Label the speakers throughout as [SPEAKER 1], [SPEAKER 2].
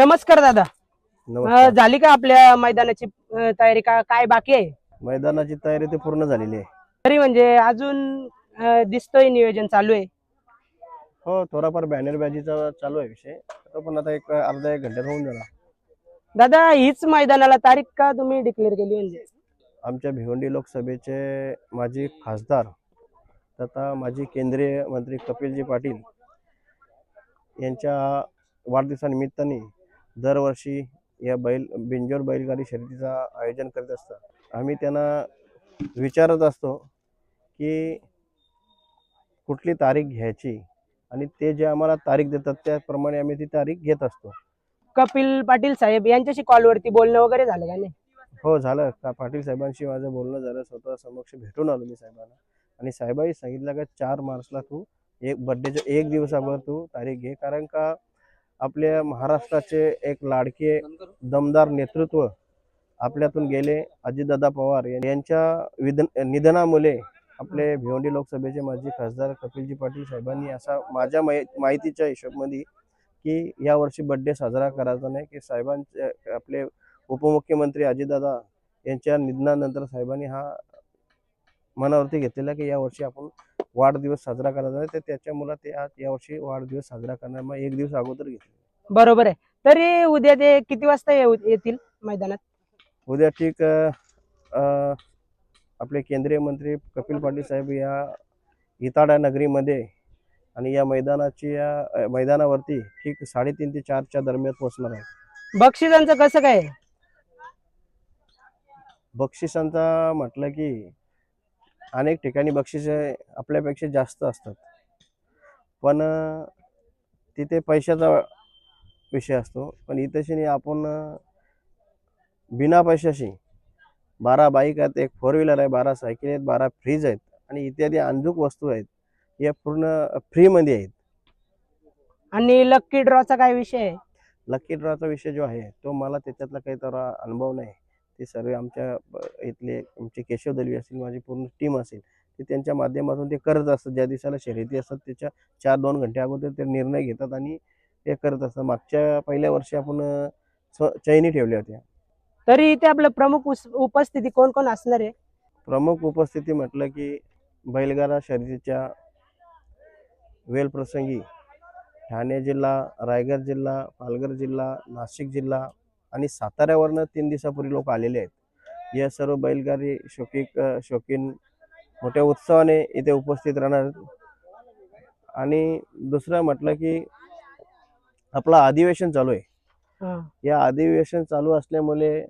[SPEAKER 1] नमस्कार दादा.
[SPEAKER 2] नमस्कार.
[SPEAKER 1] झाली का आपल्या मैदानाची तयारी का काय बाकी आहे?
[SPEAKER 2] मैदानाची तयारी ते पूर्ण झालेली आहे.
[SPEAKER 1] तरी म्हणजे अजून दिसतोय नियोजन चालू आहे.
[SPEAKER 2] हो, थोडाफार बॅनर बाजीचा चालू आहे विषय. तो पण आता एक अर्धा एक घंट्यात होऊन जाणार.
[SPEAKER 1] दादा हीच मैदानाला तारीख का तुम्ही डिक्लेअर केली म्हणजे?
[SPEAKER 2] आमच्या भिवंडी लोकसभेचे माजी खासदार तथा माजी केंद्रीय मंत्री कपिलजी पाटील यांच्या वाढदिवसानिमित्ताने दरवर्षी या बिंजोर बैलगाडी शर्यतीचा आयोजन करत असतात. आम्ही त्यांना विचारत असतो की कुठली तारीख घ्यायची आणि ते जे आम्हाला तारीख देतात त्याप्रमाणे आम्ही ती तारीख घेत असतो.
[SPEAKER 1] कपिल पाटील साहेब यांच्याशी कॉलवरती बोलणं वगैरे झालं का नाही?
[SPEAKER 2] हो, झालं. पाटील साहेबांशी माझं बोलणं झालं. स्वतः समक्ष भेटून आलो मी साहेबांना आणि साहेबांनी सांगितलं का 4 मार्चला तू एक बड्डेच्या एक दिवस अगोदर तू तारीख घे, कारण का आपल्या महाराष्ट्राचे एक लाडके दमदार नेतृत्व आपल्यातून गेले अजितदादा पवार यांच्या निधनामुळे आपले भिवंडी लोकसभेचे माजी खासदार कपिलजी पाटील साहेबांनी असा माझ्या माहितीच्या हिशोबामध्ये की यावर्षी बड्डे साजरा करायचा नाही, की साहेबांचे आपले उपमुख्यमंत्री अजितदादा यांच्या निधनानंतर साहेबांनी हा मनावरती घेतलेला की यावर्षी आपण वाढदिवस साजरा करायचा आहे. तर त्याच्यामुळे ते आज यावर्षी वाढदिवस साजरा करणार मग एक दिवस अगोदर घेतले.
[SPEAKER 1] बरोबर आहे. तरी उद्या ते किती वाजता येतील मैदानात?
[SPEAKER 2] उद्या ठीक आपले केंद्रीय मंत्री कपिल पाटील साहेब या इताडा नगरीमध्ये आणि या मैदानावरती ठीक 3:30 ते 4च्या दरम्यान पोहोचणार आहे.
[SPEAKER 1] बक्षिसांचं कसं काय?
[SPEAKER 2] बक्षिसांचा म्हटलं की अनेक ठिकाणी बक्षिसे आपल्यापेक्षा जास्त असतात, पण तिथे पैशाचा विषय असतो. पण इथे आपण बिना पैशाशी 12 बाईक आहेत, एक 4 व्हीलर आहे, 12 सायकल आहेत, 12 फ्रीज आहेत आणि इत्यादी अनेक वस्तू आहेत, या पूर्ण फ्रीमध्ये आहेत.
[SPEAKER 1] आणि लक्की ड्रॉचा काय विषय आहे?
[SPEAKER 2] लकी ड्रॉचा विषय जो आहे तो मला त्याच्यातला काही तर अनुभव नाही. ते सर्व आमच्या इथले आमचे केशव दलवी असतील, माझी पूर्ण टीम असेल, ते त्यांच्या माध्यमातून ते करत असतात. ज्या दिवसाला शर्यती असतात त्याच्या 4-2 घंटे अगोदर ते निर्णय घेतात आणि ते करत असतात. मागच्या पहिल्या वर्षी आपण चैनी ठेवल्या होत्या.
[SPEAKER 1] तरी इथे आपलं प्रमुख उपस्थिती कोण कोण असणार आहे?
[SPEAKER 2] प्रमुख उपस्थिती म्हटलं की बैलगाडा शर्यतीच्या वेळप्रसंगी ठाणे जिल्हा, रायगड जिल्हा, पालघर जिल्हा, नाशिक जिल्हा आणि साताऱ्यावरनं 3 दिवसापूर्वी लोक आलेले आहेत. या सर्व बैलगाडी शौकीन मोठ्या उत्साहाने इथे उपस्थित राहणार आहेत. आणि दुसरं म्हटलं की आपलं अधिवेशन चालू आहे. या अधिवेशन चालू असल्यामुळे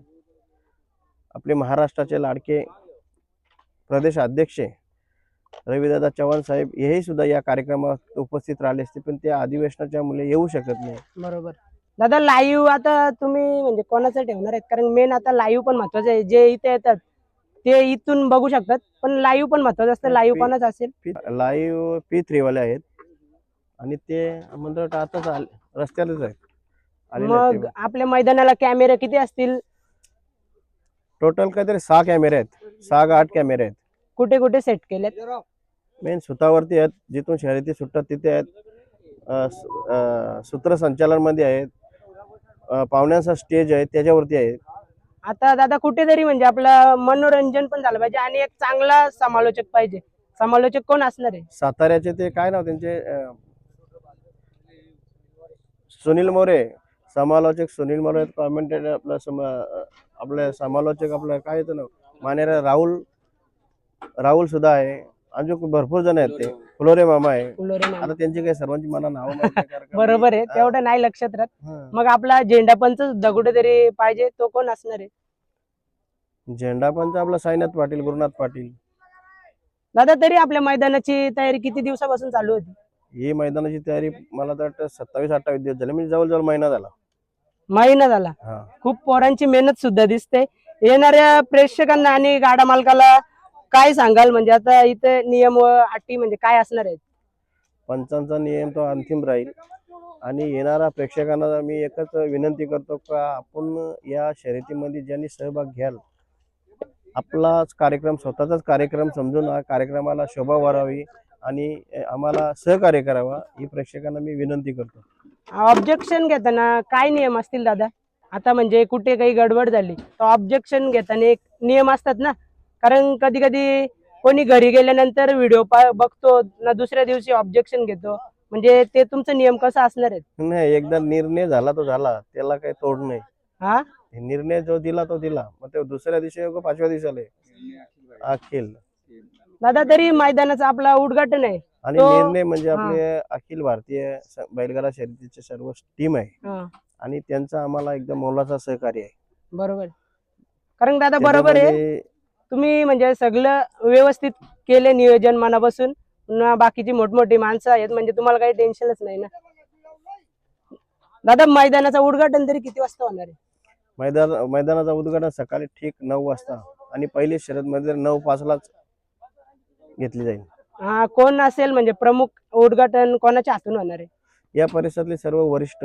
[SPEAKER 2] आपले महाराष्ट्राचे लाडके प्रदेश अध्यक्ष रविदादा चव्हाण साहेब हेही सुद्धा या कार्यक्रमात उपस्थित राहिले असते, पण त्या अधिवेशनाच्या मुळे येऊ शकत नाही.
[SPEAKER 1] बरोबर. दादा लाईव्ह आता तुम्ही म्हणजे कोणाचं ठेवणार आहेत? कारण मेन आता लाईव्ह पण महत्वाचं आहे. जे इथे येतात ते इथून बघू शकतात, पण लाईव्ह पण महत्वाचं असतं. लाईव्ह कोणाचं असेल?
[SPEAKER 2] लाईव्ह P3 वाले आहेत आणि ते म्हणजे आताच रस्त्यालाच आहेत.
[SPEAKER 1] मग आपल्या मैदानाला कॅमेरे किती असतील?
[SPEAKER 2] टोटल काहीतरी 6 कॅमेरे आहेत, 6 का 8 कॅमेरे आहेत.
[SPEAKER 1] कुठे कुठे सेट केलेत?
[SPEAKER 2] मेन सुतावरती आहेत, जिथून शर्यती सुटतात तिथे आहेत. सूत्रसंचालन मध्ये आहेत, पाहुण्यांचा स्टेज आहे त्याच्यावरती आहेत.
[SPEAKER 1] आता दादा कुठेतरी म्हणजे आपलं मनोरंजन पण झालं पाहिजे आणि एक चांगला समालोचक पाहिजे. समालोचक कोण असणार आहे?
[SPEAKER 2] साताऱ्याचे ते काय नाव त्यांचे सुनील मोरे समालोचक, सुनील मोरे कॉमेंटेटर. आपलं समालोचक आपलं काय येतं ना मानेरा राहुल सुद्धा आहे. अजून भरपूर जण आहेत. ते फुलोरे मामा आहे. आता त्यांची काही सर्वांची मला नाव
[SPEAKER 1] बरोबर आहे, तेवढं नाही लक्षात राहत. मग आपला झेंडा पंच सुद्धा कुठेतरी पाहिजे, तो कोण असणार आहे?
[SPEAKER 2] झेंडा पंच आपला साईनाथ पाटील, गुरुनाथ पाटील.
[SPEAKER 1] दादा तरी आपल्या मैदानाची तयारी किती दिवसापासून चालू होती?
[SPEAKER 2] ही मैदानाची तयारी मला तर वाटतं 27-28 दिवस झाले, म्हणजे जवळजवळ महिना झाला.
[SPEAKER 1] खूप पोरांची मेहनत सुद्धा दिसते. येणाऱ्या प्रेक्षकांना आणि गाडा मालकाला काय सांगाल? म्हणजे आता इथे नियम व अटी म्हणजे काय असणार आहेत?
[SPEAKER 2] पंचांचा नियम तो अंतिम राहील आणि येणाऱ्या प्रेक्षकांना मी एकच विनंती करतो का आपण या शर्यतीमध्ये ज्यांनी सहभाग घ्याल, आपलाच कार्यक्रम, स्वतःचाच कार्यक्रम समजून कार्यक्रमाला शोभा वाढावी आणि आम्हाला सहकार्य करावा ही प्रेक्षकांना मी विनंती करतो.
[SPEAKER 1] ऑब्जेक्शन घेताना काय नियम असतील दादा? आता म्हणजे कुठे काही गडबड झाली तर ऑब्जेक्शन घेताना एक नियम असतात ना, कारण कधी कधी कोणी घरी गेल्यानंतर व्हिडिओ बघतो ना, दुसऱ्या दिवशी ऑब्जेक्शन घेतो, म्हणजे ते तुमचा नियम कसा असणार आहे?
[SPEAKER 2] नाही, एकदा निर्णय झाला तो झाला, त्याला काही तोड नाही.
[SPEAKER 1] हा
[SPEAKER 2] निर्णय जो दिला तो दिला, मग ते दुसऱ्या दिवशी नको 5व्या दिवसाला अखिल.
[SPEAKER 1] दादा, तरी मैदानाचं आपला उद्घाटन आहे
[SPEAKER 2] आणि
[SPEAKER 1] तो
[SPEAKER 2] निर्णय म्हणजे
[SPEAKER 1] हा
[SPEAKER 2] आपले अखिल भारतीय बैलगाडा शर्यतीचे सर्व टीम आहे
[SPEAKER 1] हा
[SPEAKER 2] आणि त्यांचा आम्हाला एकदम मोलाचा सहकार्य आहे.
[SPEAKER 1] बरोबर. कारण दादा बरोबर आहे,
[SPEAKER 2] त्याच्यामध्ये
[SPEAKER 1] तुम्ही म्हणजे सगळं व्यवस्थित केले नियोजन मनापासून ना, बाकीची मोठमोठी माणसं आहेत म्हणजे तुम्हाला काही टेन्शनच नाही ना. दादा, मैदानाचं उद्घाटन तरी किती वाजता होणार आहे?
[SPEAKER 2] मैदानाचं उद्घाटन सकाळी ठीक 9 वाजता आणि पहिली शर्यत मध्ये 9:05 घेतली जाईल.
[SPEAKER 1] कोण असेल म्हणजे प्रमुख उद्घाटन कोणाच्या हातून होणार आहे?
[SPEAKER 2] या परिसरातले सर्व वरिष्ठ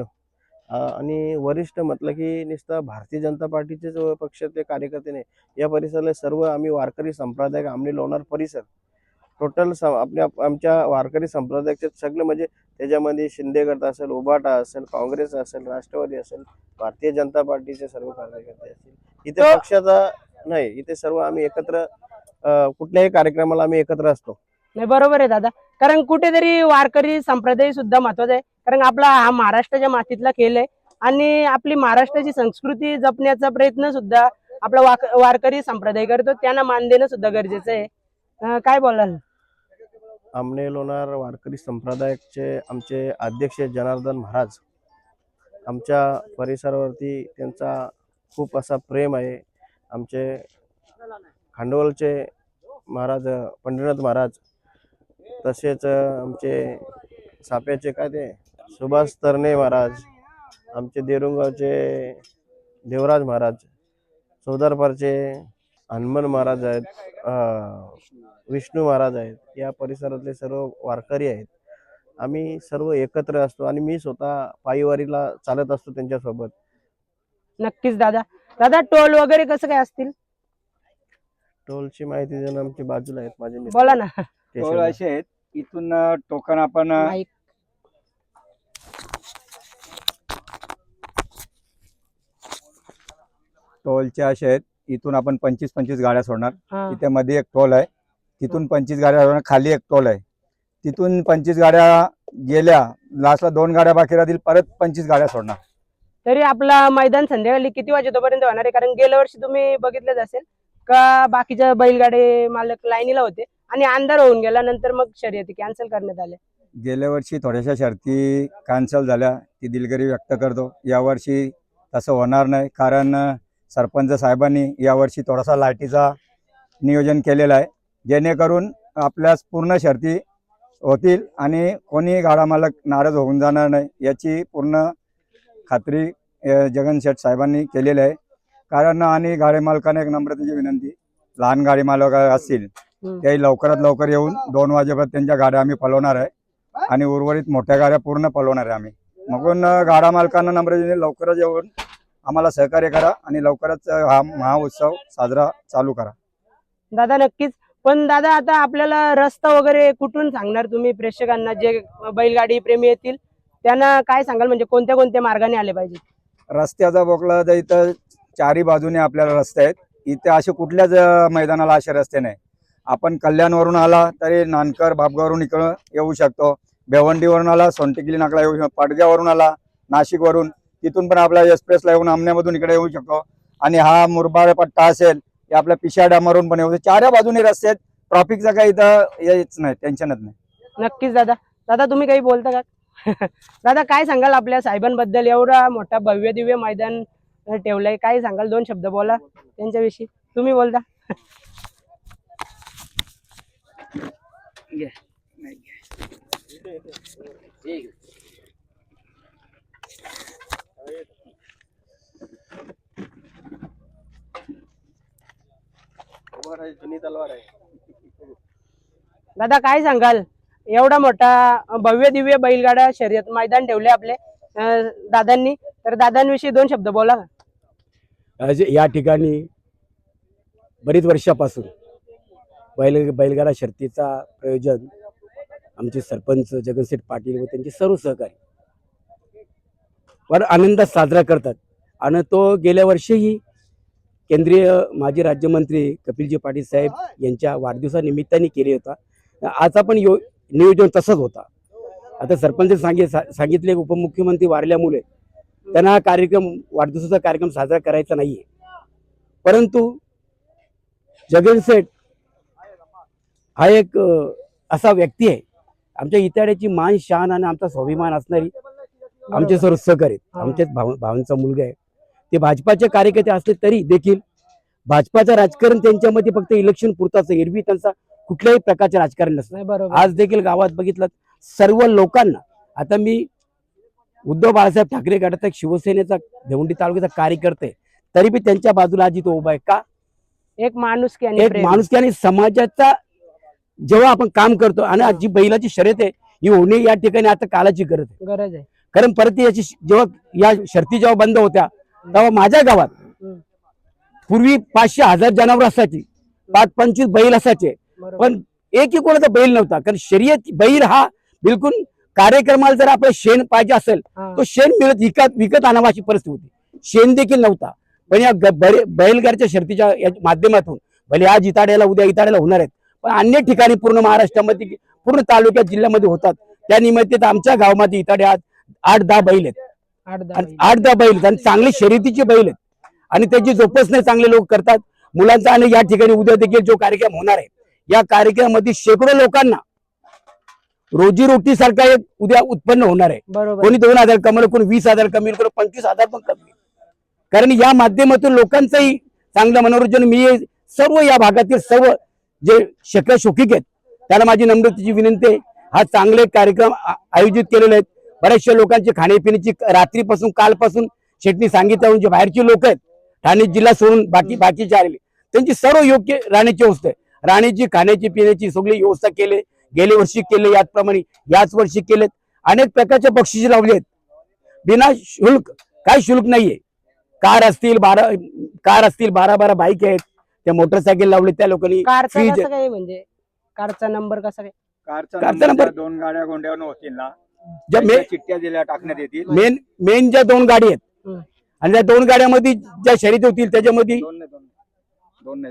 [SPEAKER 2] आणि वरिष्ठ म्हटलं की नुसतं भारतीय जनता पार्टीचेच पक्षाचे कार्यकर्ते नाही, या परिसरातले सर्व आम्ही वारकरी संप्रदाय आमने लोणार परिसर टोटल आमच्या वारकरी संप्रदायाचे सगळे, म्हणजे त्याच्यामध्ये शिंदे गट असेल, उभाटा असेल, काँग्रेस असेल, राष्ट्रवादी असेल, भारतीय जनता पार्टीचे सर्व कार्यकर्ते असतील. इथे पक्षाचा नाही, इथे सर्व आम्ही एकत्र कुठल्याही कार्यक्रमाला आम्ही एकत्र असतो.
[SPEAKER 1] नाही, बरोबर आहे दादा, कारण कुठेतरी वारकरी संप्रदाय सुद्धा महत्वाचा आहे, कारण आपला हा महाराष्ट्राच्या मातीतला खेळ आहे आणि आपली महाराष्ट्राची संस्कृती जपण्याचा प्रयत्न सुद्धा आपला वारकरी संप्रदाय करतो, त्यांना मान देणं सुद्धा गरजेचं आहे. काय बोलाल?
[SPEAKER 2] आमने लोणार वारकरी संप्रदायाचे आमचे अध्यक्ष जनार्दन महाराज, आमच्या परिसरावरती त्यांचा खूप असा प्रेम आहे. आमचे खांडवलचे महाराज पंढरीनाथ महाराज, तसेच आमचे साप्याचे काय ते सुभाष तरणे महाराज, आमचे देरुंगावचे देवराज महाराज, सौदारपारचे हनुमान महाराज आहेत, विष्णू महाराज आहेत, या परिसरातले सर्व वारकरी आहेत. आम्ही सर्व एकत्र असतो आणि मी स्वतः पायीवारीला चालत असतो त्यांच्यासोबत.
[SPEAKER 1] नक्कीच दादा. दादा, टोल वगैरे कसं काय असतील?
[SPEAKER 2] टोलची माहिती देणं आमची बाजूला आहेत माझे मित्र.
[SPEAKER 1] बोला ना.
[SPEAKER 3] टोल असे आहेत, इथून टोकन आपण
[SPEAKER 1] माईक.
[SPEAKER 3] टोलचे असे आहेत, इथून आपण 25 गाड्या सोडणार.
[SPEAKER 1] हा.
[SPEAKER 3] इथे मध्ये एक टोल आहे, तिथून 25 गाड्या सोडणार. खाली एक टोल आहे, तिथून 25 गाड्या गेल्या, लास्टला 2 गाड्या बाकी राहतील, परत 25 गाड्या सोडणार.
[SPEAKER 1] तरी आपला मैदान संध्याकाळी किती वाजेपर्यंत होणार आहे? कारण गेल्या वर्षी तुम्ही बघितलंच असेल का बाकीच्या बैलगाडी मालक लाईनीला होते आणि अंधार होऊन गेल्यानंतर मग शर्यती कॅन्सल करण्यात आल्या.
[SPEAKER 3] गेल्या वर्षी थोड्याशा शर्ती कॅन्सल झाल्या, ती दिलगिरी व्यक्त करतो. यावर्षी तसं होणार नाही, कारण सरपंच साहेबांनी यावर्षी थोडासा लाईटीचा नियोजन केलेलं आहे, जेणेकरून आपल्या पूर्ण शर्ती होतील आणि कोणी गाडा मालक नाराज होऊन जाणार नाही, याची पूर्ण खात्री जगन शेठ साहेबांनी केलेली आहे. कारण आणि गाडी मालकाने एक नम्रतेची विनंती, लहान गाडी मालक असतील ते लवकरात लवकर येऊन 2 वाजेपर्यंत त्यांच्या गाड्या आम्ही पळवणार आहे आणि उर्वरित मोठ्या गाड्या पूर्ण पळवणार आहे आम्ही. म्हणून गाडा मालकांना नम्रतेने लवकरच येऊन आम्हाला सहकार्य करा आणि लवकरच हा महाउत्सव साजरा चालू करा.
[SPEAKER 1] दादा, नक्कीच. पण दादा, आता आपल्याला रस्ता वगैरे कुठून सांगणार तुम्ही प्रेक्षकांना, जे बैलगाडी प्रेमी येतील त्यांना काय सांगाल, म्हणजे कोणत्या कोणत्या मार्गाने आले पाहिजे?
[SPEAKER 3] रस्त्याचा बोकला तर इथं चारी बाजूने आपल्याला रस्ते आहेत. इथे असे कुठल्याच मैदानाला असे रस्ते नाही. आपण कल्याणवरून आला तरी नानकर बापगावरून इकडं येऊ शकतो, भिवंडीवरून आला सोनटेकली नाकला येऊ शकतो, पाटग्यावरून आला नाशिकवरून, तिथून पण आपल्या एक्सप्रेसला येऊन आमण्यामधून इकडे येऊ शकतो. आणि हा मुरबाड पट्टा असेल की आपल्या पिशा डॅमवरून पण येऊ, चाऱ्या बाजूने रस्ते आहेत. ट्रॉफिकचा काही इथं येच नाही, टेन्शनच नाही.
[SPEAKER 1] नक्कीच दादा. दादा, तुम्ही काही बोलता का? दादा, काय सांगाल आपल्या साहेबांबद्दल? एवढा मोठा भव्य दिव्य मैदान ठेवलंय, काय सांगाल? 2 शब्द बोला त्यांच्याविषयी. तुम्ही बोलता. दादा, काय सांगाल? एवढा मोठा भव्य दिव्य बैलगाडा शर्यत मैदान ठेवले आपले दादांनी, तर दादांविषयी 2 शब्द बोला.
[SPEAKER 4] या ठिकाणी बरीच वर्षापासून बैलगाडा शर्यतीचा प्रयोजन आमचे सरपंच जगनशेठ पाटील व त्यांचे सर्व सहकारी पण आनंदात साजरा करतात. आणि तो गेल्या वर्षीही केंद्रीय माजी राज्यमंत्री कपिलजी पाटील साहेब यांच्या वाढदिवसानिमित्ताने केले होता. आता पण नियोजन तसंच होता. आता सरपंच सांगितले उपमुख्यमंत्री वारल्यामुळे त्यांना हा कार्यक्रम वाढदिवसाचा कार्यक्रम साजरा करायचा नाहीये. परंतु जगन शेठ हा एक असा व्यक्ती आहे, आमच्या इताड्याची मान शान आणि आमचा स्वाभिमान असणारी आमचे सर्व सहकारी आमच्याच भावांचा मुलगा आहे. ते भाजपाचे कार्यकर्ते असले तरी देखील भाजपाचं राजकारण त्यांच्यामध्ये फक्त इलेक्शन पुरताच, एरवी त्यांचा कुठल्याही प्रकारचे राजकारण नसतं. आज देखील गावात बघितलं सर्व लोकांना, आता मी उद्धव बाळासाहेब ठाकरे गटाचा एक शिवसेनेचा भिवंडी तालुक्याचा कार्यकर्ते, तरी बी त्यांच्या बाजूला आजी तो उभा आहे. का?
[SPEAKER 1] एक माणुसकी
[SPEAKER 4] आणि समाजाचा जेव्हा आपण काम करतो, आणि आज जी बैलाची शर्यत आहे ही होणे या ठिकाणी आता कालाची गरज आहे. कारण परत याची जेव्हा या शर्ती जेव्हा बंद होत्या तेव्हा माझ्या गावात पूर्वी 500-1000 जनावर असायची, 5-25 बैल असायचे, पण एकही कोणाचा बैल नव्हता. कारण शर्यत बैल हा बिलकुल कार्यक्रमाला जर आपलं शेण पाहिजे असेल तो शेण विकत आणावा अशी परिस्थिती होती. शेण देखील नव्हता. पण या बैलगाडीच्या शर्तीच्या माध्यमातून भले आज इताड्याला उद्या इताड्याला होणार आहेत, पण अन्य ठिकाणी पूर्ण महाराष्ट्रामध्ये पूर्ण तालुक्यात जिल्ह्यामध्ये होतात. त्या निमित्त आमच्या गावामध्ये इताड्यात 8-10 बैल आहेत, 8-10 बैल आणि चांगले शर्यतीचे बैल आहेत आणि त्याची जोपासना चांगले लोक करतात मुलांचा. आणि या ठिकाणी उद्या देखील जो कार्यक्रम होणार आहे या कार्यक्रमामध्ये शेकडो लोकांना रोजीरोटी सारखा एक उद्या उत्पन्न होणार आहे. कोणी 2000 कमवलं, कोणी 20,000 कमवलं, कोणी 25,000 पण कमवलं. कारण या माध्यमातून लोकांचंही चांगलं मनोरंजन. मी सर्व या भागातील सर्व जे शोकिक आहेत त्याला माझी नम्रतेची विनंती आहे, हा चांगले कार्यक्रम आयोजित केलेले आहेत. बऱ्याचशा लोकांची खाण्यापिण्याची रात्रीपासून कालपासून शेटणी सांगितलं, जे बाहेरची लोक आहेत ठाणे जिल्हा सोडून बाकीचे आलेले त्यांची सर्व योग्य राहण्याची व्यवस्था आहे. राहण्याची खाण्याची पिण्याची सगळी व्यवस्था केली. गेल्या वर्षी केले याचप्रमाणे याच वर्षी केलेत. अनेक प्रकारचे बक्षिसे लावले आहेत बिना शुल्क, काही शुल्क नाहीये. कार असतील 12 बाईक आहेत, त्या मोटरसायकल लावले त्या लोकांनी.
[SPEAKER 1] म्हणजे कारचा नंबर कसा काय?
[SPEAKER 3] कारचा नंबर 2 गाड्या गोंड्यावर होतील ना, ज्या चिठ्ठ्या दिल्या टाकण्यात येतील.
[SPEAKER 4] मेन ज्या 2 गाडी आहेत आणि त्या 2 गाड्यामध्ये ज्या शर्यती होतील त्याच्यामध्ये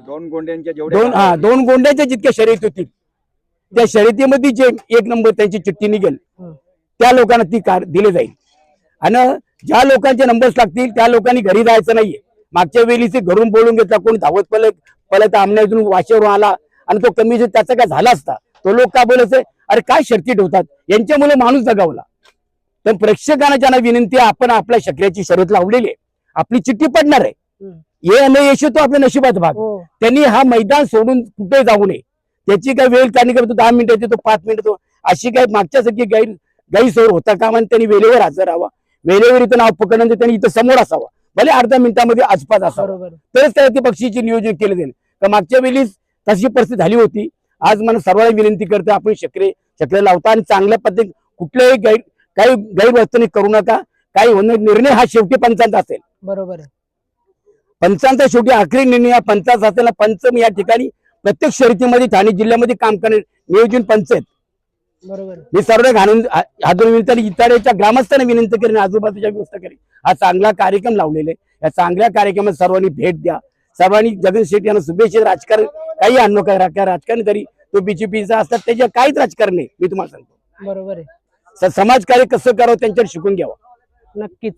[SPEAKER 3] 2 गोंड्यांच्या जेवढ्या
[SPEAKER 4] 2 गोंड्यांच्या जितक्या शर्यती होतील त्या शर्यतीमध्ये जे 1 नंबर त्यांची चिठ्ठी निघेल त्या लोकांना ती कार दिली जाईल. आणि ज्या लोकांचे नंबर्स लागतील त्या लोकांनी घरी जायचं नाहीये. मागच्या वेळी ते घरून बोलून घेतला, कोणी धावत पळत आमण्यातून वाशेवरून आला आणि तो कमी त्याचा काय झाला असता, तो लोक काय बोलायचे, अरे काय शर्ती ठेवतात यांच्यामुळे माणूस जगावला. तर प्रेक्षकांना ज्यांना विनंती आहे, आपण आपल्या शर्यतीची शर्यत लावलेली आहे, आपली चिठ्ठी पडणार आहे. ये न यश तो आपल्या नशिबात भाग. त्यांनी हा मैदान सोडून कुठे जाऊ नये. त्याची काय वेळ त्यांनी करतो 10 मिनिटं येतो, 5 मिनिटं येतो, अशी काय मागच्यासारखी गैरसोय होता कामा. त्यांनी वेळेवर हजर राहावा. वेळेवर इथं नाव पकडल्यानंतर त्यांनी इथं समोर असावा, भले अर्ध्या मिनिटामध्ये आसपास असावा, तरच त्या बक्षीचे नियोजन केले जाईल. तर मागच्या वेळी तशी परिस्थिती झाली होती. आज मला सर्वांना विनंती करते, आपण चक्र लावता आणि चांगल्या पद्धतीने कुठल्याही काही गैरवर्तणूक करू नका. काही होणार निर्णय हा शेवटी पंचांचा असेल.
[SPEAKER 1] बरोबर आहे.
[SPEAKER 4] पंचांचा शेवटी आखरी निर्णय हा पंचांचा असेल. पंचम या ठिकाणी प्रत्येक शर्यतीमध्ये ठाणे जिल्ह्यामध्ये काम करणे नियोजन पंच आहेत.
[SPEAKER 1] बरोबर.
[SPEAKER 4] मी सर्व हातून विनंती इताड्याच्या ग्रामस्थांना विनंती करेन, आजूबाजूच्या व्यवस्था करेन. हा चांगला कार्यक्रम लावलेला आहे. या चांगल्या कार्यक्रमात सर्वांनी भेट द्या. सर्वांनी जगन शेट्टी यांना शुभेच्छा. राजकारण काही आणू काय राजकारण तरी तो बीजेपीचा असतात, त्याच्या काहीच राजकारण नाही. मी तुम्हाला सांगतो.
[SPEAKER 1] बरोबर आहे.
[SPEAKER 4] समाजकार्य कसं करावं त्यांच्यावर शिकून घ्यावं.
[SPEAKER 1] नक्कीच.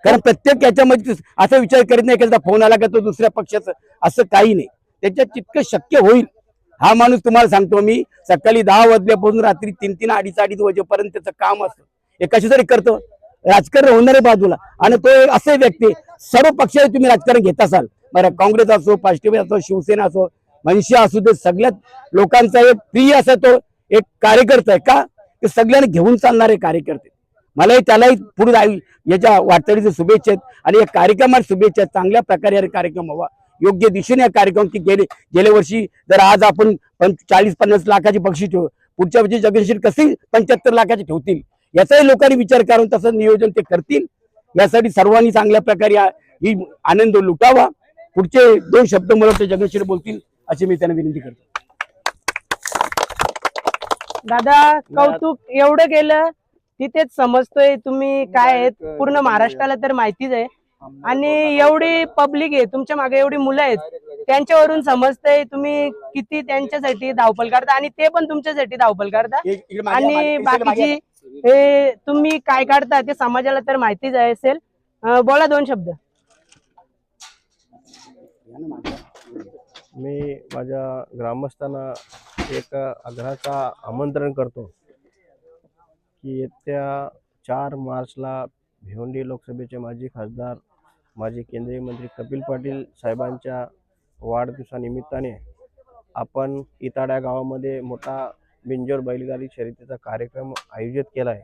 [SPEAKER 4] कारण प्रत्येक याच्यामध्ये असा विचार करीत नाही की फोन आला का तो दुसऱ्या पक्षाचं, असं काही नाही. त्याच्यात जितकं शक्य होईल हा माणूस तुम्हाला सांगतो मी सकाळी 10 वाजल्यापासून रात्री 3-3, 2:30 वाजेपर्यंत त्याचं काम असतं. हे कशासाठी करतो? राजकारण होणारे बाजूला. आणि तो एक असे व्यक्ती, सर्व पक्षाचे तुम्ही राजकारण घेत असाल, बरं काँग्रेस असो, राष्ट्रवादी असो, शिवसेना असो, मनसे असो, ते सगळ्यात लोकांचा एक प्रिय असा तो एक कार्यकर्ता आहे. का? ते सगळ्यांना घेऊन चालणारे कार्यकर्ते. मलाही त्यालाही पुढे याच्या वाटचालीच्या शुभेच्छा आहेत आणि या कार्यक्रमात शुभेच्छा. चांगल्या प्रकारे हा कार्यक्रम व्हावा, योग्य दिशेने या कार्यक्रम की गेल्या वर्षी जर आज आपण 40-50 लाखाची बक्षीस ठेवू, पुढच्या वर्षी जगनशील कसे 75 लाखाचे ठेवतील याचाही लोकांनी विचार करून तसं नियोजन ते करतील. यासाठी सर्वांनी चांगल्या प्रकारे ही आनंद लुटावा. पुढचे 2 शब्द मला ते जगनशील बोलतील अशी मी त्यांना विनंती करतो.
[SPEAKER 1] दादा कौतुक एवढं केलं तिथेच समजतोय तुम्ही काय आहेत. पूर्ण महाराष्ट्राला तर माहितीच आहे. आणि एवढी पब्लिक आहे तुमच्या मागे, एवढी मुलं आहेत, त्यांच्यावरून समजतंय तुम्ही किती त्यांच्यासाठी धावपळ करता आणि ते पण तुमच्यासाठी धावपळ करता. आणि बाकीची हे तुम्ही काय काढता ते समाजाला तर माहितीच असेल. बोला 2 शब्द.
[SPEAKER 2] मी माझ्या ग्रामस्थांना एक आग्रहाचा आमंत्रण करतो की येत्या 4 मार्चला भिवंडी लोकसभेचे माजी खासदार, माजी केंद्रीय मंत्री कपिल पाटील साहेबांच्या वाढदिवसानिमित्ताने आपण इताड्या गावामध्ये मोठा बिंजोर बैलगाडी शर्यतीचा कार्यक्रम आयोजित केला आहे.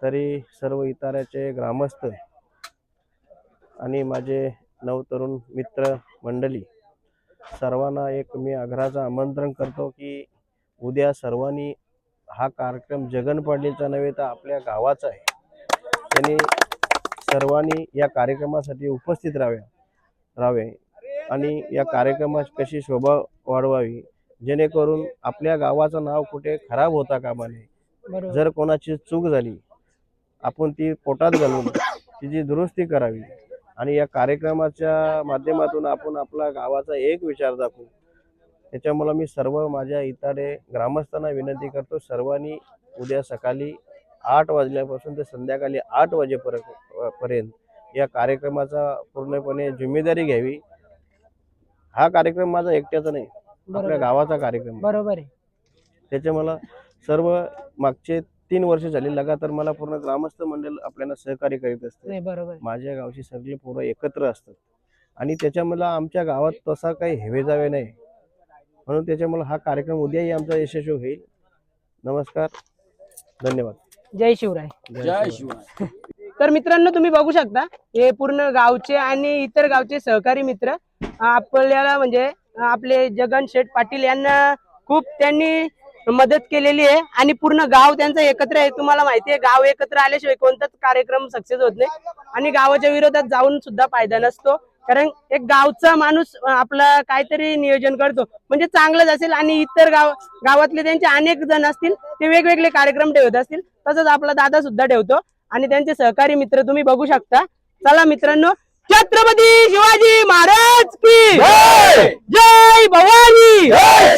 [SPEAKER 2] तरी सर्व इताऱ्याचे ग्रामस्थ आणि माझे नवतरुण मित्र मंडळी सर्वांना एक मी आग्रहाचं आमंत्रण करतो की उद्या सर्वांनी हा कार्यक्रम जगन पाटीलचा नव्हे तर आपल्या गावाचा आहे. त्यांनी सर्वांनी या कार्यक्रमासाठी उपस्थित राहावे आणि या कार्यक्रमाची कशी शोभा वाढवावी, जेणेकरून आपल्या गावाचं नाव कुठे खराब होता कामा नये. जर कोणाची चूक झाली आपण ती पोटात घालून तिची दुरुस्ती करावी आणि या कार्यक्रमाच्या माध्यमातून आपण आपल्या गावाचा एक विचार दाखवू. त्याच्यामुळे मी सर्व माझ्या इताडे ग्रामस्थांना विनंती करतो, सर्वांनी उद्या सकाळी 8 वाजल्यापासून ते संध्याकाळी 8 वाजेपर्यंत या कार्यक्रमाचा पूर्णपणे जिम्मेदारी घ्यावी. हा कार्यक्रम माझा एकट्याचा नाही, आपल्या गावाचा कार्यक्रम.
[SPEAKER 1] बरोबर आहे.
[SPEAKER 2] त्याचे मला सर्व मागचे 3 वर्ष झाली लगातार मला पूर्ण ग्रामस्थ मंडळ आपल्याला सहकार्य करीत असते.
[SPEAKER 1] बरोबर.
[SPEAKER 2] माझ्या गावची सगळी पोरं एकत्र असतात आणि त्याच्यामुळे आमच्या गावात तसा काही हेवेजावे नाही, म्हणून त्याच्यामुळे हा कार्यक्रम उद्याही आमचा यशस्वी होईल. नमस्कार, धन्यवाद.
[SPEAKER 1] जय शिवराय.
[SPEAKER 4] जय शिवराय.
[SPEAKER 1] तर मित्रांनो तुम्ही बघू शकता हे पूर्ण गावचे आणि इतर गावचे सहकारी मित्र आपल्याला म्हणजे आपले जगन शेठ पाटील यांना खूप त्यांनी मदत केलेली आहे आणि पूर्ण गाव त्यांचं एकत्र आहे. तुम्हाला माहिती आहे गाव एकत्र आल्याशिवाय कोणताच कार्यक्रम सक्सेस होत नाही आणि गावाच्या विरोधात जाऊन सुद्धा फायदा नसतो. कारण एक गावचा माणूस आपला काहीतरी नियोजन करतो म्हणजे चांगलंच असेल आणि इतर गावातले त्यांचे अनेक जण असतील ते वेगवेगळे कार्यक्रम ठेवत असतील, तसंच आपला दादा सुद्धा ठेवतो आणि त्यांचे सहकारी मित्र तुम्ही बघू शकता. चला मित्रांनो, छत्रपती शिवाजी महाराज की जय भवानी,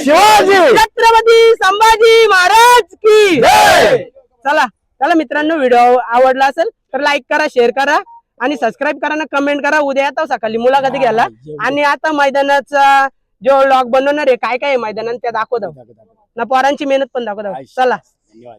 [SPEAKER 4] शिवाजी,
[SPEAKER 1] छत्रपती संभाजी महाराज की चला चला मित्रांनो, व्हिडिओ आवडला असेल तर लाईक करा, शेअर करा आणि सबस्क्राईब करा ना, कमेंट करा. उद्या येतो सकाळी मुलाखती घ्यायला आणि आता मैदानाचा जो व्लॉग बनवणार आहे काय काय मैदानात त्या दाखवतो ना, पोरांची मेहनत पण दाखवतो. चला.
[SPEAKER 4] धन्यवाद.